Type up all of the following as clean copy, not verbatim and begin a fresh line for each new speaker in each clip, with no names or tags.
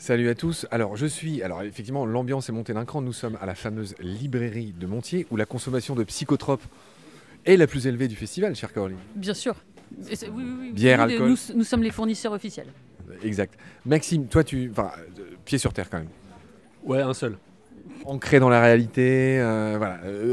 Salut à tous. Alors effectivement, l'ambiance est montée d'un cran. Nous sommes à la fameuse librairie de Montier où la consommation de psychotropes est la plus élevée du festival, chère Caroline.
Bien sûr. Oui.
Bière, alcool.
Nous sommes les fournisseurs officiels.
Exact. Maxime, toi, pied sur terre quand même.
Ouais, un seul.
Ancré dans la réalité.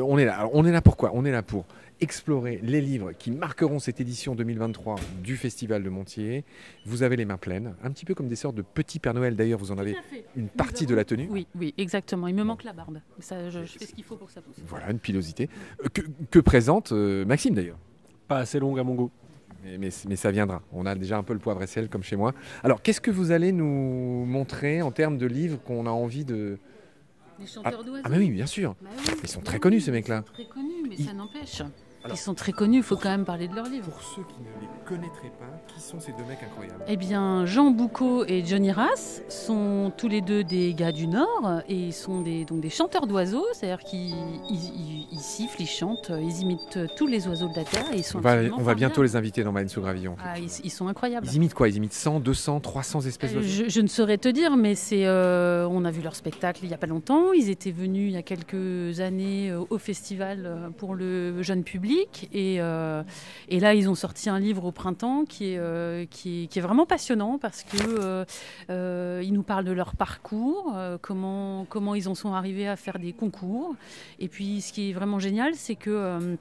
On est là. Alors, on est là pour quoi? On est là pour explorer les livres qui marqueront cette édition 2023 du Festival de Montier. Vous avez les mains pleines, un petit peu comme des sortes de petits Père Noël. D'ailleurs, vous en avez une partie de la tenue.
Oui, exactement. Il me manque la barbe. Ça, je fais ce qu'il faut pour que ça pousse.
Voilà, une pilosité. Que présente Maxime d'ailleurs.
Pas assez longue à mon goût.
Mais ça viendra. On a déjà un peu le poivre et sel comme chez moi. Alors, qu'est-ce que vous allez nous montrer en termes de livres qu'on a envie de...
Les chanteurs d'oiseaux.
Ah mais oui, bien sûr.
Bah oui,
Ils sont très connus, ces mecs-là.
Très connus, mais ça n'empêche.
Alors,
Ils sont très connus, il faut quand même parler de leurs livres.
Pour ceux qui ne les connaîtraient pas, qui sont ces deux mecs incroyables?
Eh bien, Jean Boucaud et Johnny Rass sont tous les deux des gars du Nord et ils sont donc des chanteurs d'oiseaux, c'est-à-dire qu'ils sifflent, ils chantent, ils imitent tous les oiseaux de la Terre et ils sont
On va bientôt les inviter dans Marine sous Gravillon.
Ah, ils sont incroyables.
Ils imitent quoi? Ils imitent 100, 200, 300 espèces d'oiseaux?
Je ne saurais te dire, mais on a vu leur spectacle il n'y a pas longtemps. Ils étaient venus il y a quelques années au festival pour le jeune public et là ils ont sorti un livre au printemps qui est vraiment passionnant parce que ils nous parlent de leur parcours, comment ils en sont arrivés à faire des concours. Et puis ce qui est vraiment génial, c'est que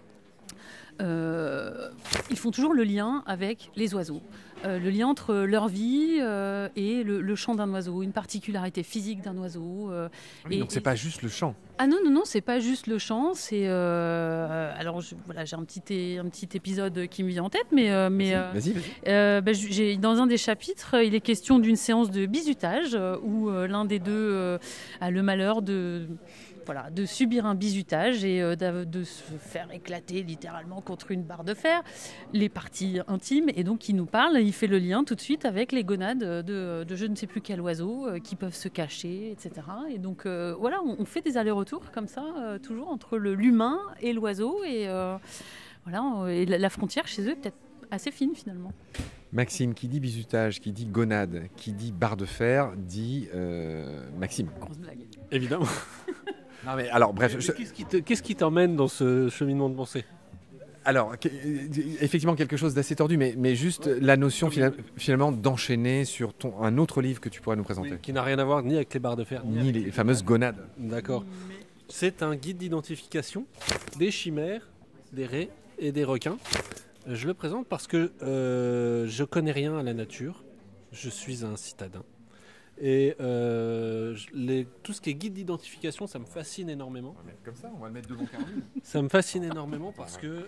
ils font toujours le lien avec les oiseaux. Le lien entre leur vie et le chant d'un oiseau, une particularité physique d'un oiseau.
Donc c'est pas juste le chant.
Ah non, c'est pas juste le chant. C'est alors j'ai un petit épisode qui me vient en tête, vas-y. Dans un des chapitres, il est question d'une séance de bizutage où l'un des deux a le malheur de subir un bizutage et de se faire éclater littéralement contre une barre de fer, les parties intimes. Et donc, il nous parle, il fait le lien tout de suite avec les gonades de je ne sais plus quel oiseau qui peuvent se cacher, etc. Et donc, on fait des allers-retours comme ça, toujours entre l'humain et l'oiseau. Et et la frontière chez eux est peut-être assez fine finalement.
Maxime, qui dit bizutage, qui dit gonade, qui dit barre de fer, dit Maxime.
Grosse blague.
Évidemment.
Non mais alors bref.
Qu'est-ce qui t'emmène dans ce cheminement de pensée?
Alors, effectivement, quelque chose d'assez tordu, mais juste la notion finalement d'enchaîner sur un autre livre que tu pourrais nous présenter.
Oui, qui n'a rien à voir ni avec les barres de fer,
ni les fameuses gonades.
D'accord. C'est un guide d'identification des chimères, des raies et des requins. Je le présente parce que je connais rien à la nature. Je suis un citadin. Et tout ce qui est guide d'identification, ça me fascine énormément.
On va mettre comme ça, on va le mettre devant Caroline.
Ça me fascine énormément parce que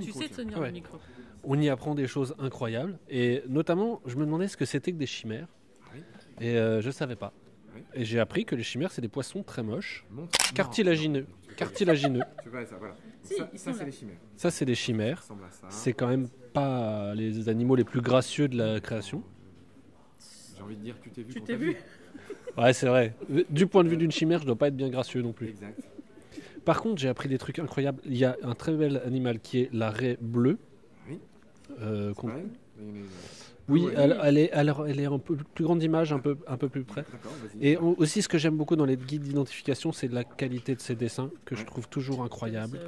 tu sais tenir le micro.
On y apprend des choses incroyables. Et notamment, je me demandais ce que c'était que des chimères.
Oui.
Et je ne savais pas. Oui. Et j'ai appris que les chimères, c'est des poissons très moches, cartilagineux.
Tu vois ça, voilà. Ça c'est les chimères.
Ça, c'est des chimères. C'est quand même pas les animaux les plus gracieux de la création.
J'ai envie de dire, tu t'es vu.
Tu t'es vu.
Ouais, c'est vrai. Du point de vue d'une chimère, je dois pas être bien gracieux non plus.
Exact.
Par contre, j'ai appris des trucs incroyables. Il y a un très bel animal qui est la raie bleue.
Oui.
Oui, elle est un peu plus grande d'image, un peu plus près. Et aussi, ce que j'aime beaucoup dans les guides d'identification, c'est la qualité de ces dessins, que je trouve toujours incroyable.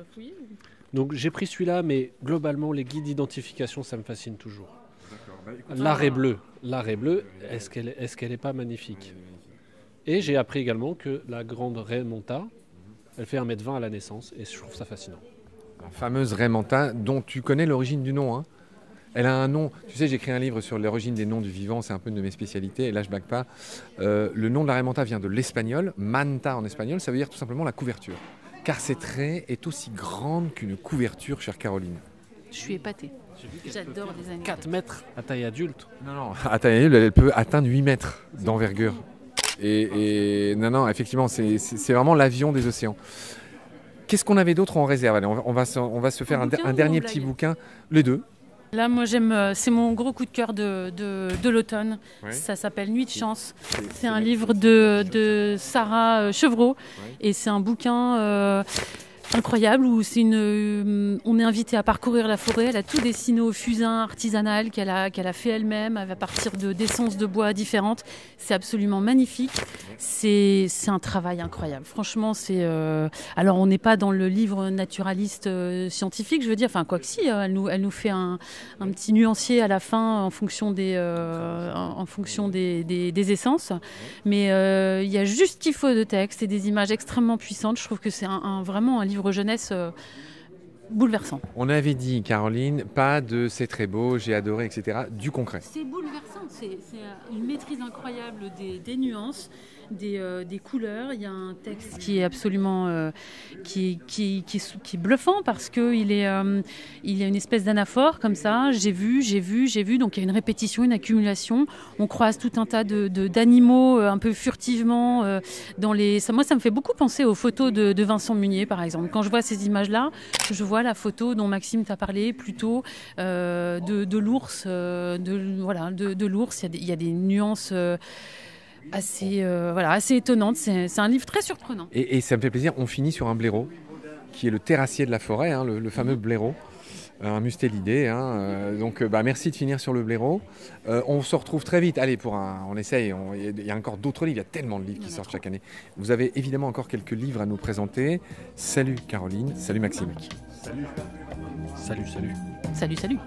Donc j'ai pris celui-là, mais globalement, les guides d'identification, ça me fascine toujours. La raie bleue, est-ce qu'elle est pas magnifique? Et j'ai appris également que la grande raie manta, elle fait 1m20 à la naissance, et je trouve ça fascinant.
La fameuse raie manta, dont tu connais l'origine du nom, hein. Elle a un nom, tu sais, j'ai écrit un livre sur l'origine des noms du vivant, c'est un peu une de mes spécialités, et là je bague pas. Le nom de la raie manta vient de l'espagnol, manta en espagnol, ça veut dire tout simplement la couverture. Car cette raie est aussi grande qu'une couverture, chère Caroline.
Je suis épatée. J'adore les animaux.
4 mètres à taille adulte.
Non, à taille adulte, elle peut atteindre 8 mètres d'envergure. Et non, effectivement, c'est vraiment l'avion des océans. Qu'est-ce qu'on avait d'autre en réserve? Allez, on va se faire un dernier petit bouquin, les deux.
Là, moi, j'aime. C'est mon gros coup de cœur de l'automne.
Ouais.
Ça s'appelle Nuit de chance. C'est un livre de Sarah Chevreau.
Ouais.
Et c'est un bouquin incroyable où on est invité à parcourir la forêt. Elle a tout dessiné au fusain artisanal qu'elle a fait elle-même à partir d'essences de bois différentes. C'est absolument magnifique. C'est un travail incroyable. Franchement, alors on n'est pas dans le livre naturaliste scientifique, je veux dire. Enfin, quoi que si, elle nous fait un petit nuancier à la fin en fonction des essences. Mais il y a juste ce qu'il faut de texte et des images extrêmement puissantes. Je trouve que c'est vraiment un livre jeunesse bouleversant.
On avait dit, Caroline, pas de c'est très beau, j'ai adoré, etc. Du concret.
C'est bouleversant, c'est une maîtrise incroyable des nuances, des couleurs. Il y a un texte qui est absolument qui est bluffant parce qu'il y a une espèce d'anaphore comme ça. J'ai vu. Donc il y a une répétition, une accumulation. On croise tout un tas d'animaux un peu furtivement moi, ça me fait beaucoup penser aux photos de Vincent Munier, par exemple. Quand je vois ces images-là, je vois la photo dont Maxime t'a parlé, plutôt de l'ours. De l'ours. Il y a des nuances assez étonnantes. C'est un livre très surprenant.
Et ça me fait plaisir. On finit sur un blaireau, qui est le terrassier de la forêt, hein, le fameux blaireau. Un mustélidé. Donc, merci de finir sur le blaireau. On se retrouve très vite. Allez, on essaye. Il y a encore d'autres livres. Il y a tellement de livres qui sortent chaque année. Vous avez évidemment encore quelques livres à nous présenter. Salut Caroline. Salut Maxime.
Salut.
Salut.